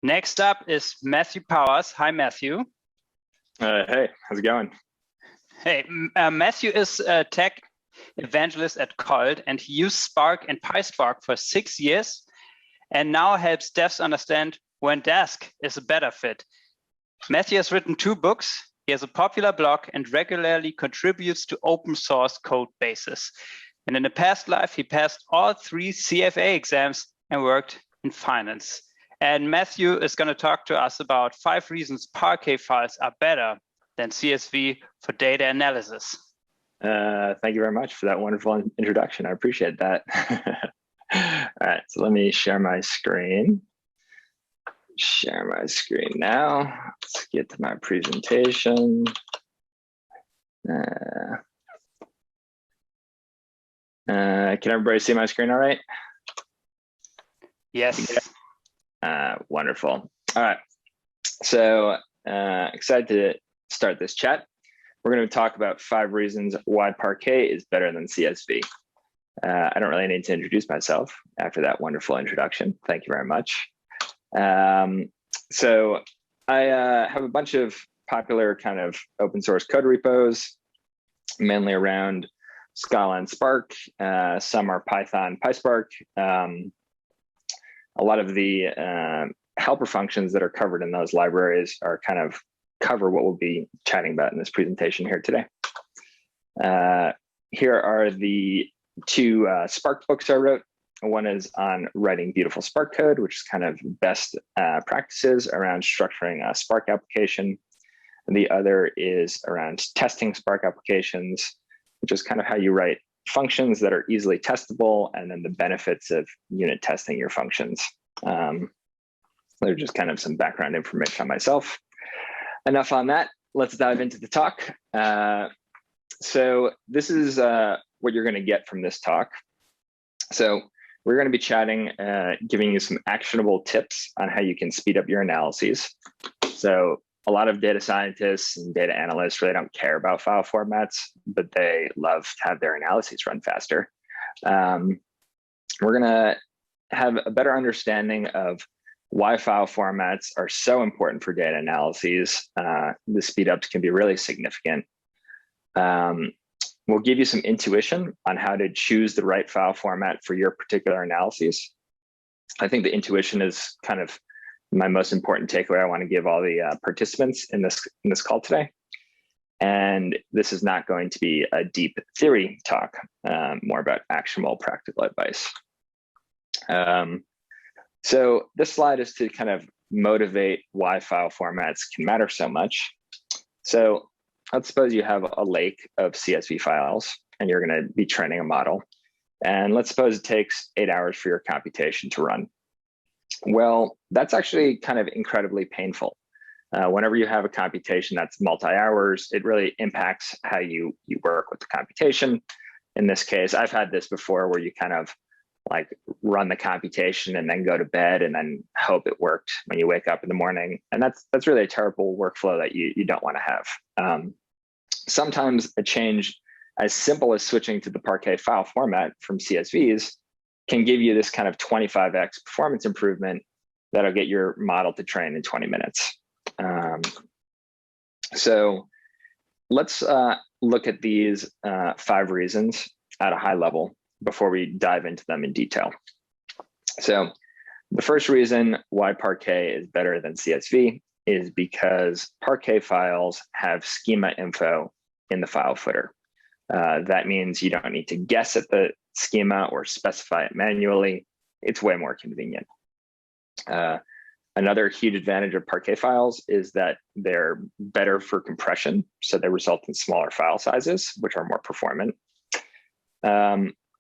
Next up is Matthew Powers. Hi, Matthew. Hey, how's it going? Hey, Matthew is a tech evangelist at Colt, and he used Spark and PySpark for 6 years, and now helps devs understand when Dask is a better fit. Matthew has written 2 books. He has a popular blog and regularly contributes to open source code bases. And in a past life, he passed all 3 CFA exams and worked in finance. And Matthew is going to talk to us about 5 reasons Parquet files are better than CSV for data analysis. Thank you very much for that wonderful introduction. I appreciate that. All right, so let me share my screen. Share my screen now. Let's get to my presentation. Can everybody see my screen all right? Yes. Wonderful. All right. So excited to start this chat. We're going to talk about 5 reasons why Parquet is better than CSV. I don't really need to introduce myself after that wonderful introduction. Thank you very much. So I have a bunch of popular kind of open source code repos, mainly around Scala and Spark. Some are Python, PySpark. A lot of the helper functions that are covered in those libraries are kind of cover what we'll be chatting about in this presentation here today. Here are the 2 Spark books I wrote. One is on writing beautiful Spark code, which is kind of best practices around structuring a Spark application. And the other is around testing Spark applications, which is kind of how you write functions that are easily testable, and then the benefits of unit testing your functions. They're just kind of some background information on myself. Enough on that. Let's dive into the talk. So this is what you're going to get from this talk. So we're going to be chatting, giving you some actionable tips on how you can speed up your analyses. So a lot of data scientists and data analysts really don't care about file formats, but they love to have their analyses run faster. We're going to have a better understanding of why file formats are so important for data analyses. The speed ups can be really significant. We'll give you some intuition on how to choose the right file format for your particular analyses. I think the intuition is kind of my most important takeaway I want to give all the participants in this call today. And this is not going to be a deep theory talk, more about actionable practical advice. So this slide is to kind of motivate why file formats can matter so much. So let's suppose you have a lake of CSV files and you're going to be training a model. And let's suppose it takes 8 hours for your computation to run. Well, that's actually kind of incredibly painful. Whenever you have a computation that's multi-hours, it really impacts how you work with the computation. In this case, I've had this before where you kind of like run the computation and then go to bed and then hope it worked when you wake up in the morning. And that's really a terrible workflow that you don't want to have. Sometimes a change as simple as switching to the Parquet file format from CSVs can give you this kind of 25x performance improvement that'll get your model to train in 20 minutes. So let's look at these 5 reasons at a high level before we dive into them in detail. So the first reason why Parquet is better than CSV is because Parquet files have schema info in the file footer. That means you don't need to guess at the schema or specify it manually. It's way more convenient. Another huge advantage of Parquet files is that they're better for compression, so they result in smaller file sizes, which are more performant.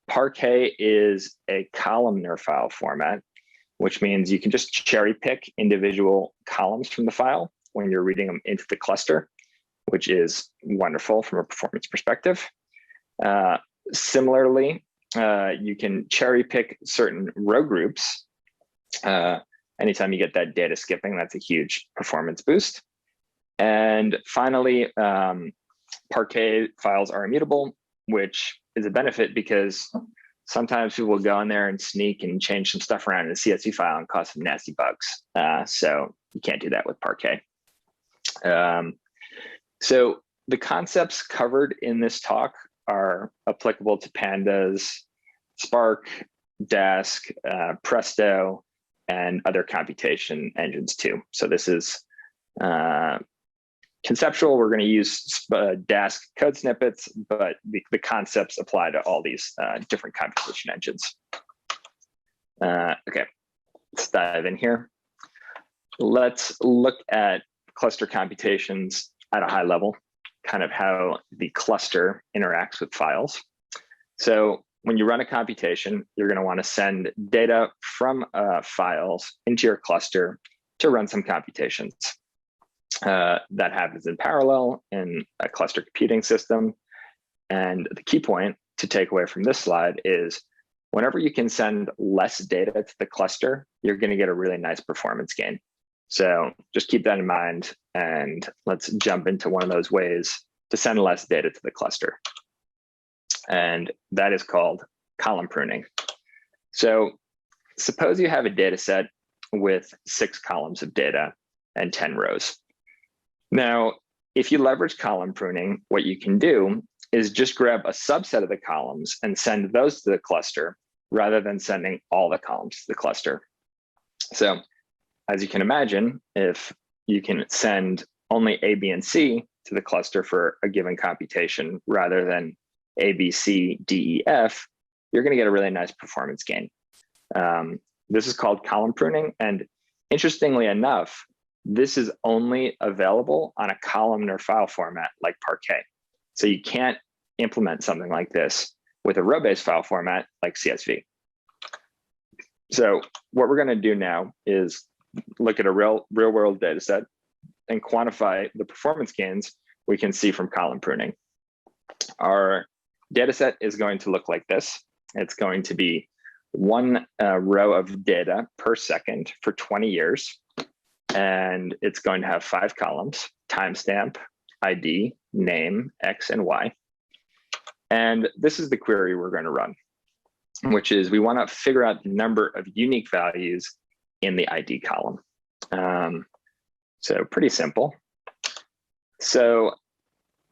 Parquet is a columnar file format, which means you can just cherry pick individual columns from the file when you're reading them into the cluster, which is wonderful from a performance perspective. Similarly, you can cherry pick certain row groups. Anytime you get that data skipping, that's a huge performance boost. And finally, Parquet files are immutable, which is a benefit because sometimes people will go in there and sneak and change some stuff around in the CSV file and cause some nasty bugs. So you can't do that with Parquet. So the concepts covered in this talk are applicable to Pandas, Spark, Dask, Presto, and other computation engines too. So this is conceptual. We're going to use Dask code snippets, but the concepts apply to all these different computation engines. Okay, let's dive in here. Let's look at cluster computations at a high level, kind of how the cluster interacts with files. So when you run a computation, you're going to want to send data from files into your cluster to run some computations. That happens in parallel in a cluster computing system. And the key point to take away from this slide is whenever you can send less data to the cluster, you're going to get a really nice performance gain. So just keep that in mind, and let's jump into one of those ways to send less data to the cluster. And that is called column pruning. So suppose you have a data set with 6 columns of data and 10 rows. Now, if you leverage column pruning, what you can do is just grab a subset of the columns and send those to the cluster rather than sending all the columns to the cluster. So as you can imagine, if you can send only A, B, and C to the cluster for a given computation rather than A, B, C, D, E, F, you're going to get a really nice performance gain. This is called column pruning. And interestingly enough, this is only available on a columnar file format like Parquet. So you can't implement something like this with a row-based file format like CSV. So what we're going to do now is look at a real-world data set and quantify the performance gains we can see from column pruning. Our data set is going to look like this. It's going to be one row of data per second for 20 years. And it's going to have 5 columns: timestamp, ID, name, X, and Y. And this is the query we're going to run, which is we want to figure out the number of unique values in the ID column. So pretty simple. So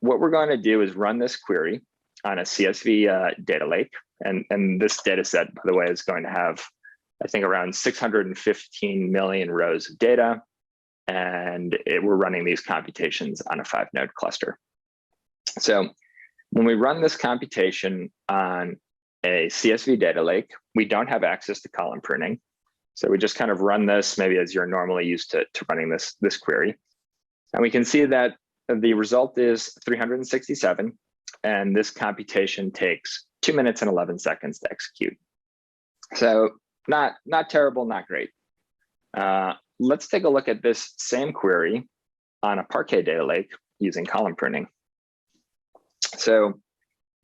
what we're going to do is run this query on a CSV data lake. And this data set, by the way, is going to have, I think, around 615 million rows of data. And we're running these computations on a 5-node cluster. So when we run this computation on a CSV data lake, we don't have access to column pruning. So we just kind of run this maybe as you're normally used to running this query. And we can see that the result is 367. And this computation takes 2 minutes and 11 seconds to execute. So not terrible, not great. Let's take a look at this same query on a Parquet data lake using column pruning. So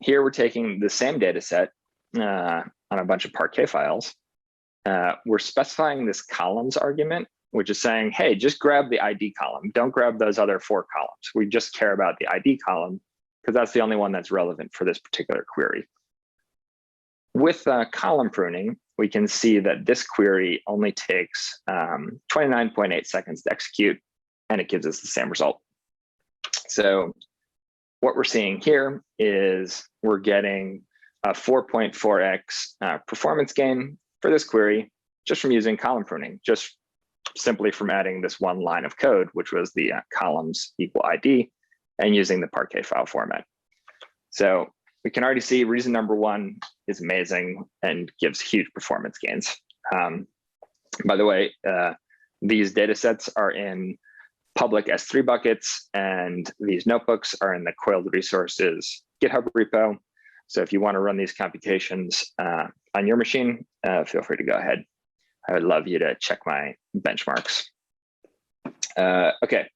here we're taking the same data set on a bunch of Parquet files. We're specifying this columns argument, which is saying, hey, just grab the ID column. Don't grab those other 4 columns. We just care about the ID column because that's the only one that's relevant for this particular query. With column pruning, we can see that this query only takes 29.8 seconds to execute, and it gives us the same result. So what we're seeing here is we're getting a 4.4x performance gain for this query just from using column pruning, just simply from adding this one line of code, which was the columns equal ID, and using the Parquet file format. So we can already see reason number 1 is amazing and gives huge performance gains. By the way, these data sets are in public S3 buckets, and these notebooks are in the Coiled Resources GitHub repo. So if you want to run these computations on your machine, feel free to go ahead. I would love you to check my benchmarks. Okay,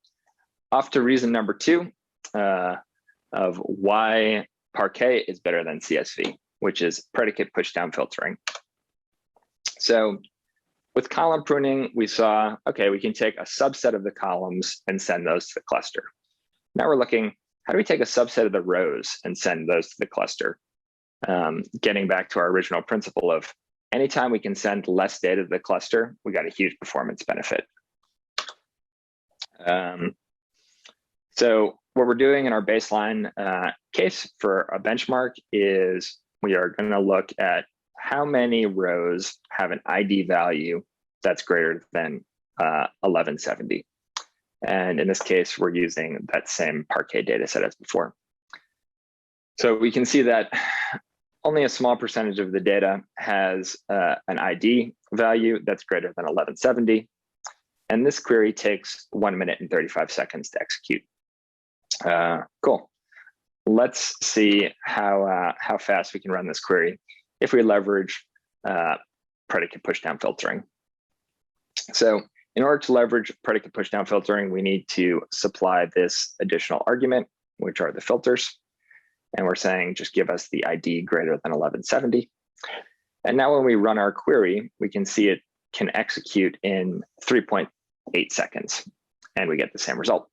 off to reason number 2 of why Parquet is better than CSV, which is predicate pushdown filtering. So with column pruning, we saw, okay, we can take a subset of the columns and send those to the cluster. Now we're looking, how do we take a subset of the rows and send those to the cluster? getting back to our original principle of anytime we can send less data to the cluster, we got a huge performance benefit. So what we're doing in our baseline case for a benchmark is we are going to look at how many rows have an ID value that's greater than 1170. And in this case, we're using that same Parquet data set as before. So we can see that only a small percentage of the data has an ID value that's greater than 1170. And this query takes 1 minute and 35 seconds to execute. Cool. Let's see how fast we can run this query if we leverage predicate pushdown filtering. So in order to leverage predicate pushdown filtering, we need to supply this additional argument, which are the filters. And we're saying, just give us the ID greater than 1170. And now when we run our query, we can see it can execute in 3.8 seconds, and we get the same result.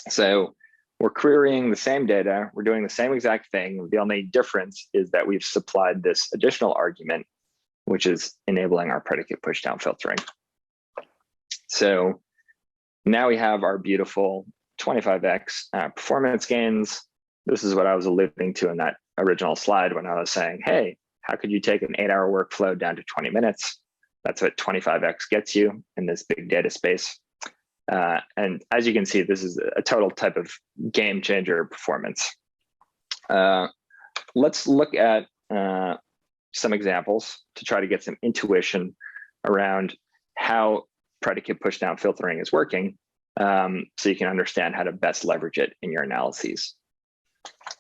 So we're querying the same data, we're doing the same exact thing. The only difference is that we've supplied this additional argument, which is enabling our predicate pushdown filtering. So now we have our beautiful 25x performance gains. This is what I was alluding to in that original slide when I was saying, hey, how could you take an 8-hour workflow down to 20 minutes? That's what 25x gets you in this big data space. And as you can see, this is a total type of game changer performance. Let's look at some examples to try to get some intuition around how predicate pushdown filtering is working, so you can understand how to best leverage it in your analyses.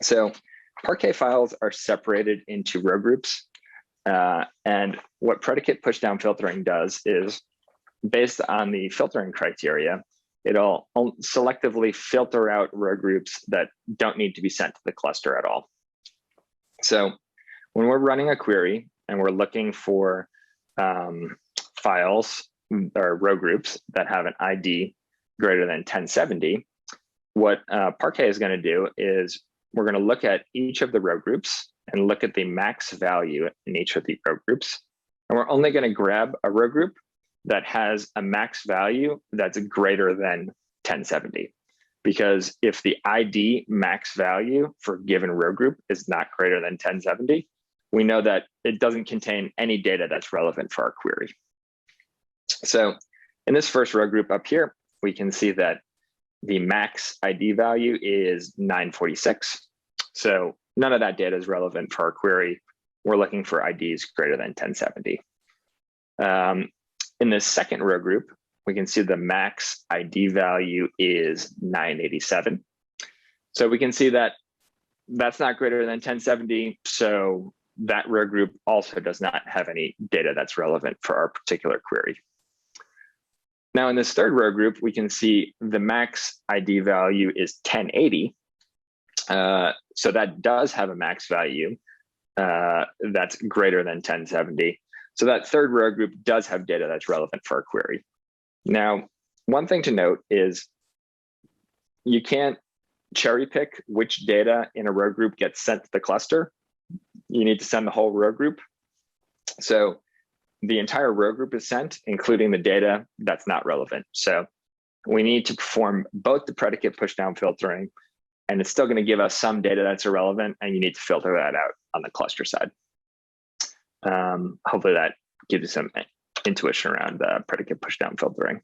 So Parquet files are separated into row groups. And what predicate pushdown filtering does is, based on the filtering criteria, it'll selectively filter out row groups that don't need to be sent to the cluster at all. So when we're running a query and we're looking for files or row groups that have an ID greater than 1070, what Parquet is going to do is we're going to look at each of the row groups and look at the max value in each of the row groups. And we're only going to grab a row group that has a max value that's greater than 1070. Because if the ID max value for a given row group is not greater than 1070, we know that it doesn't contain any data that's relevant for our query. So in this first row group up here, we can see that the max ID value is 946. So none of that data is relevant for our query. We're looking for IDs greater than 1070. In the second row group, we can see the max ID value is 987. So we can see that that's not greater than 1070. So that row group also does not have any data that's relevant for our particular query. Now in this third row group, we can see the max ID value is 1080. So that does have a max value that's greater than 1070. So that third row group does have data that's relevant for our query. Now, one thing to note is you can't cherry pick which data in a row group gets sent to the cluster. You need to send the whole row group. So the entire row group is sent, including the data that's not relevant. So we need to perform both the predicate pushdown filtering, and it's still going to give us some data that's irrelevant, and you need to filter that out on the cluster side. Hopefully that gives you some intuition around predicate pushdown filtering,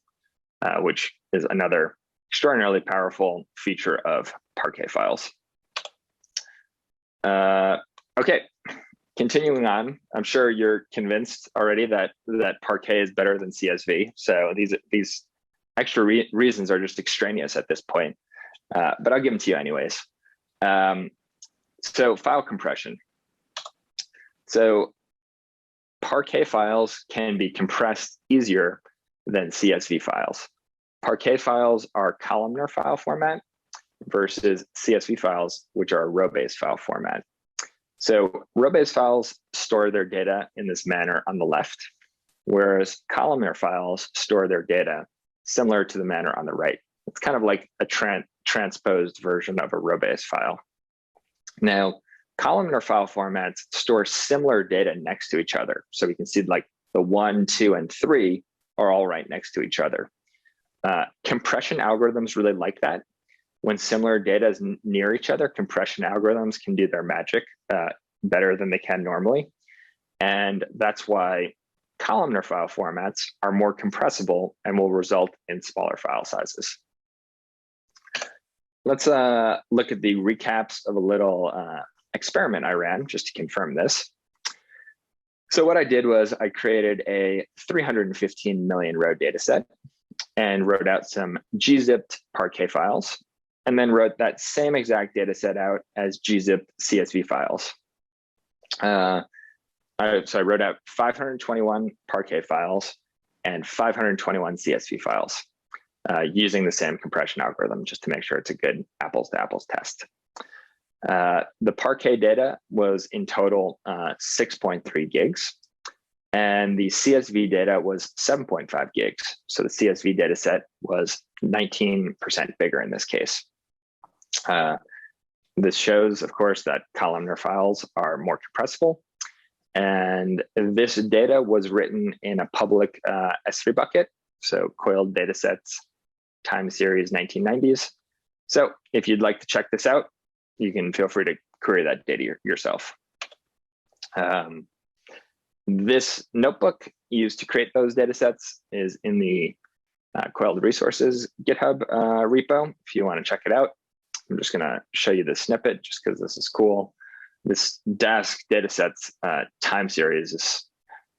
which is another extraordinarily powerful feature of Parquet files. Okay. Continuing on, I'm sure you're convinced already that Parquet is better than CSV. So these extra reasons are just extraneous at this point, but I'll give them to you anyways. So file compression. So Parquet files can be compressed easier than CSV files. Parquet files are columnar file format versus CSV files, which are row-based file format. So row-based files store their data in this manner on the left, whereas columnar files store their data similar to the manner on the right. It's kind of like a transposed version of a row-based file. Now, columnar file formats store similar data next to each other. So we can see like the 1, 2, and 3 are all right next to each other. Compression algorithms really like that. When similar data is near each other, compression algorithms can do their magic better than they can normally. And that's why columnar file formats are more compressible and will result in smaller file sizes. Let's look at the recaps of a little experiment I ran just to confirm this. So what I did was I created a 315 million row data set and wrote out some gzipped Parquet files, and then wrote that same exact data set out as gzipped CSV files. So I wrote out 521 Parquet files and 521 CSV files using the same compression algorithm, just to make sure it's a good apples to apples test. The Parquet data was in total 6.3 gigs, and the CSV data was 7.5 gigs. So the CSV data set was 19% bigger in this case. This shows, of course, that columnar files are more compressible. And this data was written in a public S3 bucket, so coiled datasets time series 1990s. So if you'd like to check this out, you can feel free to query that data yourself. This notebook used to create those datasets is in the coiled resources GitHub repo if you want to check it out. I'm just going to show you the snippet just because this is cool. This Dask datasets time series has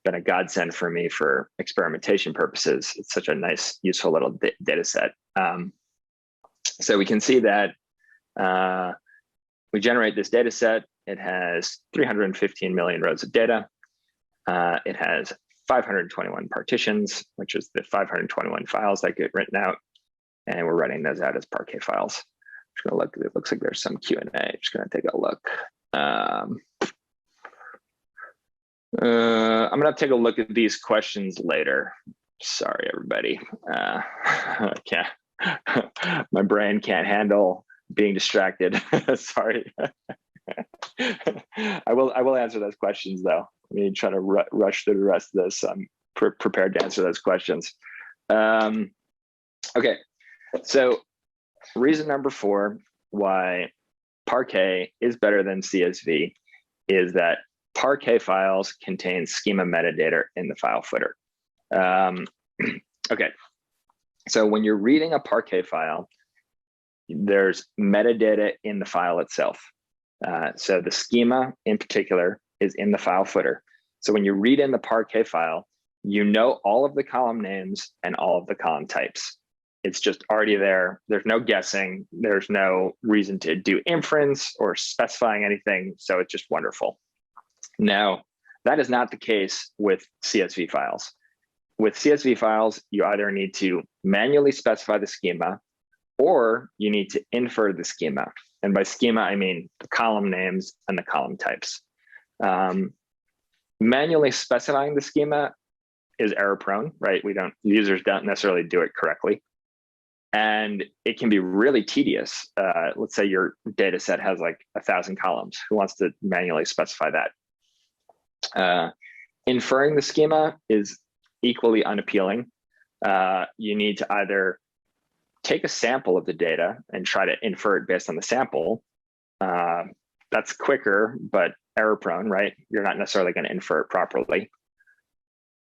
been a godsend for me for experimentation purposes. It's such a nice, useful little data set. So we can see that we generate this data set. It has 315 million rows of data. It has 521 partitions, which is the 521 files that get written out. And we're writing those out as Parquet files. Just gonna look, it looks like there's some Q&A. Just gonna take a look. I'm gonna take a look at these questions later. Sorry, everybody. My brain can't handle being distracted. Sorry. I will answer those questions though. Let me try to rush through the rest of this. I'm prepared to answer those questions. Okay, so reason number 4 why Parquet is better than CSV is that Parquet files contain schema metadata in the file footer. Okay, so when you're reading a Parquet file, there's metadata in the file itself. So the schema in particular is in the file footer. So when you read in the Parquet file, you know all of the column names and all of the column types. It's just already there. There's no guessing. There's no reason to do inference or specifying anything. So it's just wonderful. Now, that is not the case with CSV files. With CSV files, you either need to manually specify the schema or you need to infer the schema. And by schema, I mean the column names and the column types. Manually specifying the schema is error prone, right? Users don't necessarily do it correctly. And it can be really tedious. Let's say your data set has like 1,000 columns. Who wants to manually specify that? Inferring the schema is equally unappealing. You need to either take a sample of the data and try to infer it based on the sample. That's quicker, but error prone, right? You're not necessarily going to infer it properly.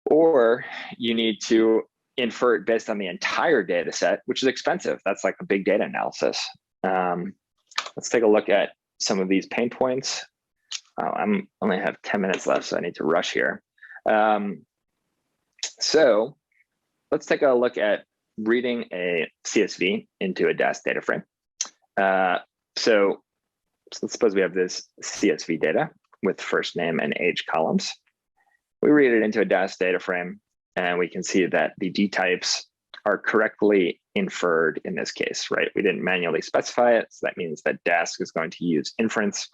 Or you need to infer it based on the entire data set, which is expensive. That's like a big data analysis. Let's take a look at some of these pain points. I only have 10 minutes left, so I need to rush here. So let's take a look at reading a CSV into a Dask data frame. So let's suppose we have this CSV data with first name and age columns. We read it into a Dask data frame, and we can see that the D types are correctly inferred in this case, right? We didn't manually specify it, so that means that Dask is going to use inference.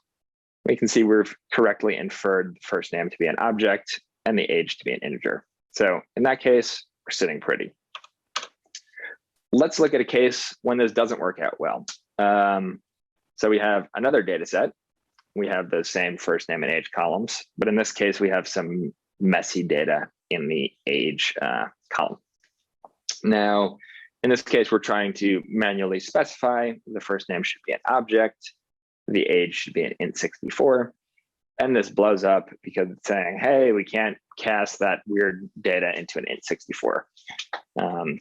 We can see we've correctly inferred the first name to be an object and the age to be an integer. So in that case, we're sitting pretty. Let's look at a case when this doesn't work out well. So we have another data set we have the same first name and age columns, but in this case, we have some messy data in the age column. Now, in this case, we're trying to manually specify the first name should be an object, the age should be an int64, and this blows up because it's saying, hey, we can't cast that weird data into an int64.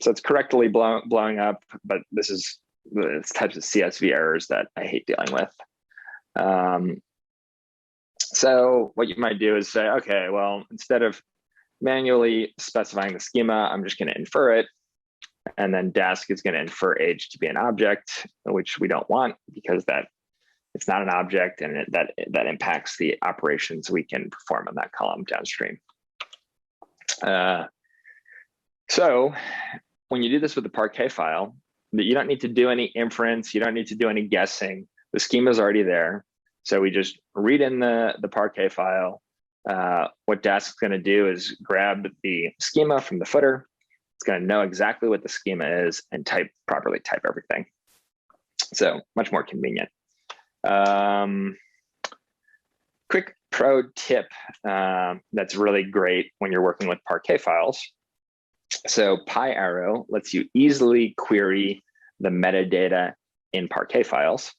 So it's correctly blowing up, but this is the types of CSV errors that I hate dealing with. So what you might do is say, okay, well, instead of manually specifying the schema, I'm just going to infer it. And then Dask is going to infer age to be an object, which we don't want because that it's not an object, and that impacts the operations we can perform on that column downstream. So when you do this with the Parquet file, you don't need to do any inference. You don't need to do any guessing. The schema is already there. So we just read in the Parquet file. What Dask is going to do is grab the schema from the footer. It's going to know exactly what the schema is and properly type everything. So much more convenient. Quick pro tip that's really great when you're working with Parquet files. So PyArrow lets you easily query the metadata in Parquet files.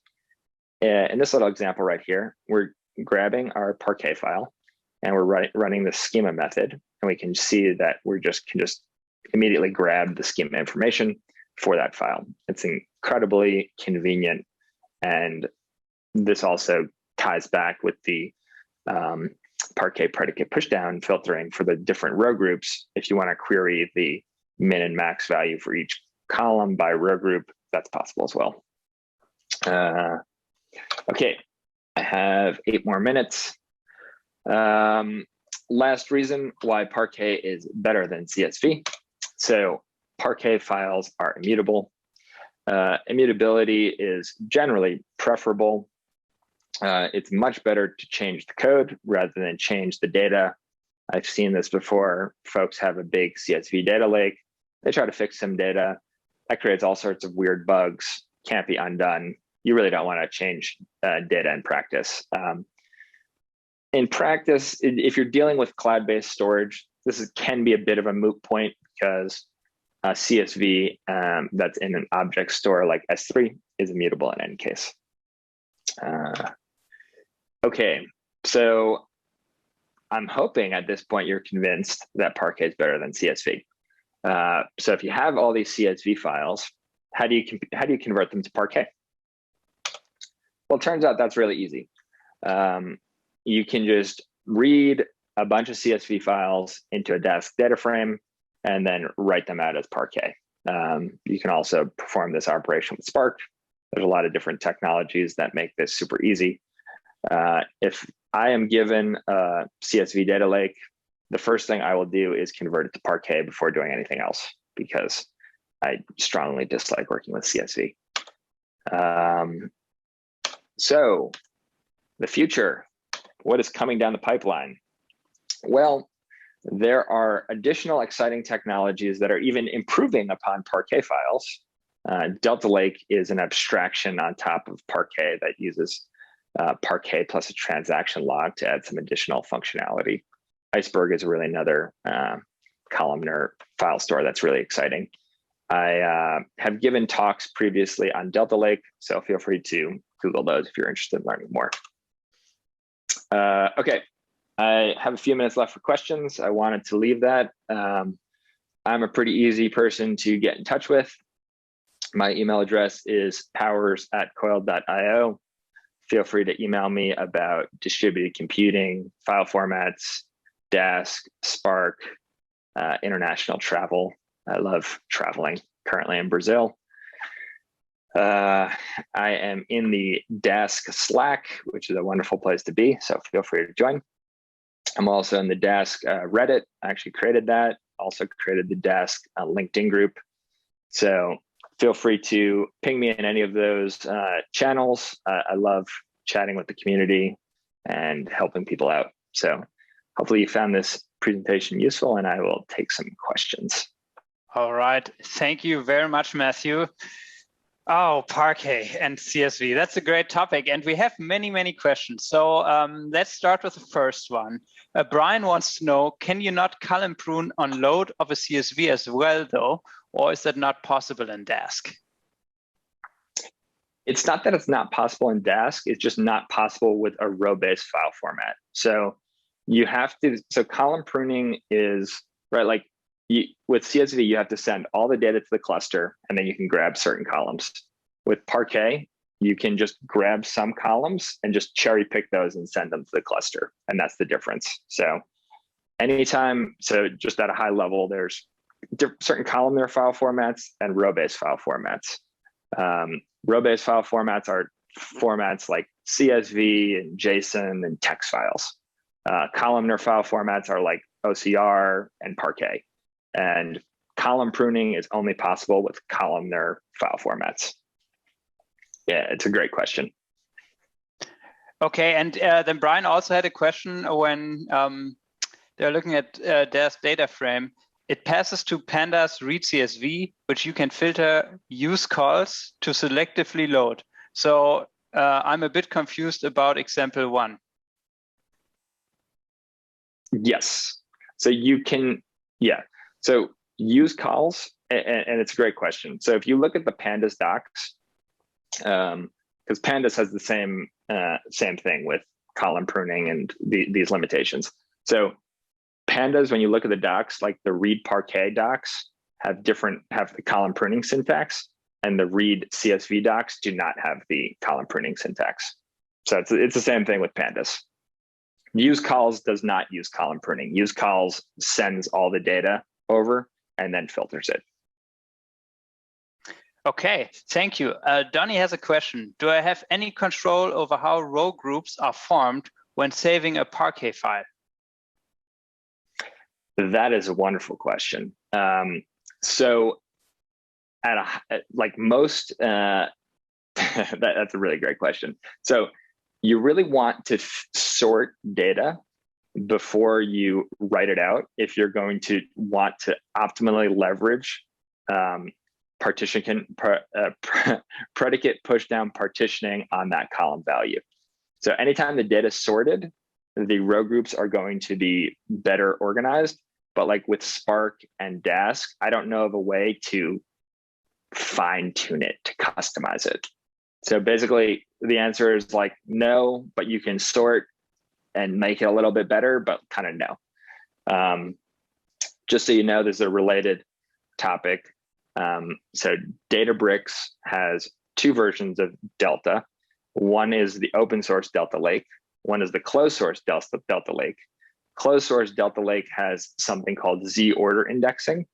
In this little example right here, we're grabbing our Parquet file and we're running the schema method, and we can see that we can just immediately grab the schema information for that file. It's incredibly convenient, and this also ties back with the Parquet predicate pushdown filtering for the different row groups. If you want to query the min and max value for each column by row group, that's possible as well. Okay, I have 8 more minutes. Last reason why Parquet is better than CSV. So Parquet files are immutable. Immutability is generally preferable. It's much better to change the code rather than change the data. I've seen this before. Folks have a big CSV data lake. They try to fix some data. That creates all sorts of weird bugs, can't be undone. You really don't want to change data in practice. In practice, if you're dealing with cloud-based storage, this can be a bit of a moot point because CSV that's in an object store like S3 is immutable in any case. Okay, so I'm hoping at this point you're convinced that Parquet is better than CSV. So if you have all these CSV files, how do you convert them to Parquet? Well, it turns out that's really easy. You can just read a bunch of CSV files into a Dask data frame and then write them out as Parquet. You can also perform this operation with Spark. There's a lot of different technologies that make this super easy. If I am given a CSV data lake, the first thing I will do is convert it to Parquet before doing anything else, because I strongly dislike working with CSV. So the future, what is coming down the pipeline? Well, there are additional exciting technologies that are even improving upon Parquet files. Delta Lake is an abstraction on top of Parquet that uses Parquet plus a transaction log to add some additional functionality. Iceberg is really another columnar file store that's really exciting. I have given talks previously on Delta Lake, so feel free to Google those if you're interested in learning more. Okay, I have a few minutes left for questions. I wanted to leave that. I'm a pretty easy person to get in touch with. My email address is powers@coiled.io. Feel free to email me about distributed computing, file formats, Dask, Spark, international travel. I love traveling, currently in Brazil. I am in the Dask Slack, which is a wonderful place to be, so feel free to join. I'm also in the Dask Reddit. I actually created that, also created the Dask LinkedIn group. So feel free to ping me in any of those channels. I love chatting with the community and helping people out. So hopefully you found this presentation useful, and I will take some questions. All right. Thank you very much, Matthew. Oh, Parquet and CSV. That's a great topic. And we have many, many questions. So let's start with the first one. Brian wants to know, can you not column prune on load of a CSV as well, though? Or is that not possible in Dask? It's not that it's not possible in Dask. It's just not possible with a row-based file format. So you have to, so column pruning is, right, like with CSV, you have to send all the data to the cluster, and then you can grab certain columns. With Parquet, you can just grab some columns and just cherry pick those and send them to the cluster. And that's the difference. So anytime, so just at a high level, there's certain columnar file formats and row-based file formats. Row-based file formats are formats like CSV and JSON and text files. Columnar file formats are like OCR and Parquet. And column pruning is only possible with columnar file formats. Yeah, it's a great question. Okay, and then Brian also had a question when they're looking at Dask data frame. It passes to pandas read CSV, which you can filter use calls to selectively load. So I'm a bit confused about example 1. Yes, so you can, yeah. So use calls, and it's a great question. So if you look at the pandas docs, because pandas has the same thing with column pruning and these limitations. So pandas, when you look at the docs, like the read Parquet docs have the column pruning syntax, and the read CSV docs do not have the column pruning syntax. So it's the same thing with pandas. Use calls does not use column pruning. Use calls sends all the data over and then filters it. Okay, thank you. Donnie has a question. Do I have any control over how row groups are formed when saving a Parquet file? That is a wonderful question. So like most, that's a really great question. So you really want to sort data before you write it out if you're going to want to optimally leverage predicate pushdown partitioning on that column value. So anytime the data is sorted, the row groups are going to be better organized. But like with Spark and Dask, I don't know of a way to fine tune it, to customize it. So basically the answer is like no, but you can sort and make it a little bit better, but kind of no. Just so you know, there's a related topic. So Databricks has 2 versions of Delta. One is the open source Delta Lake. One is the closed source Delta Lake. Closed source Delta Lake has something called Z-order indexing,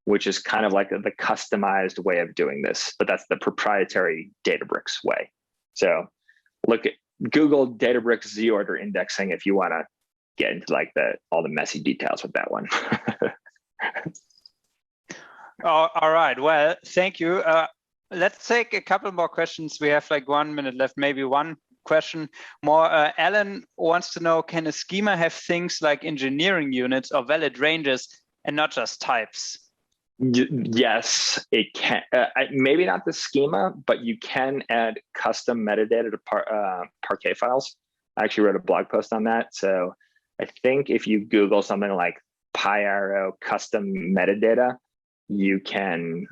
which is kind of like the customized way of doing this, but that's the proprietary Databricks way. So Google Databricks Z-order indexing if you want to get into like all the messy details with that one. Oh, all right. Well, thank you. Let's take a couple more questions. We have like 1 minute left, maybe one question more. Alan wants to know, can a schema have things like engineering units or valid ranges and not just types? Yes, it can. Maybe not the schema, but you can add custom metadata to Parquet files. I actually wrote a blog post on that. So I think if you Google something like PyArrow custom metadata, you can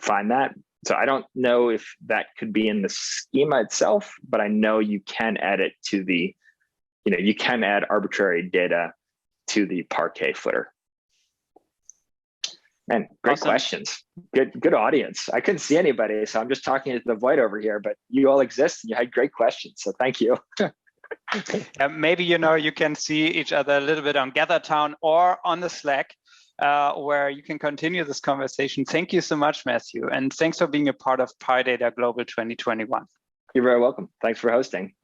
find that. So I don't know if that could be in the schema itself, but I know you can add it to the, you can add arbitrary data to the Parquet footer. Man, great Awesome. questions. Good audience. I couldn't see anybody, so I'm just talking to the void over here, but you all exist and you had great questions, so thank you. Maybe, you can see each other a little bit on GatherTown or on the Slack, where you can continue this conversation. Thank you so much, Matthew, and thanks for being a part of PyData Global 2021. You're very welcome. Thanks for hosting.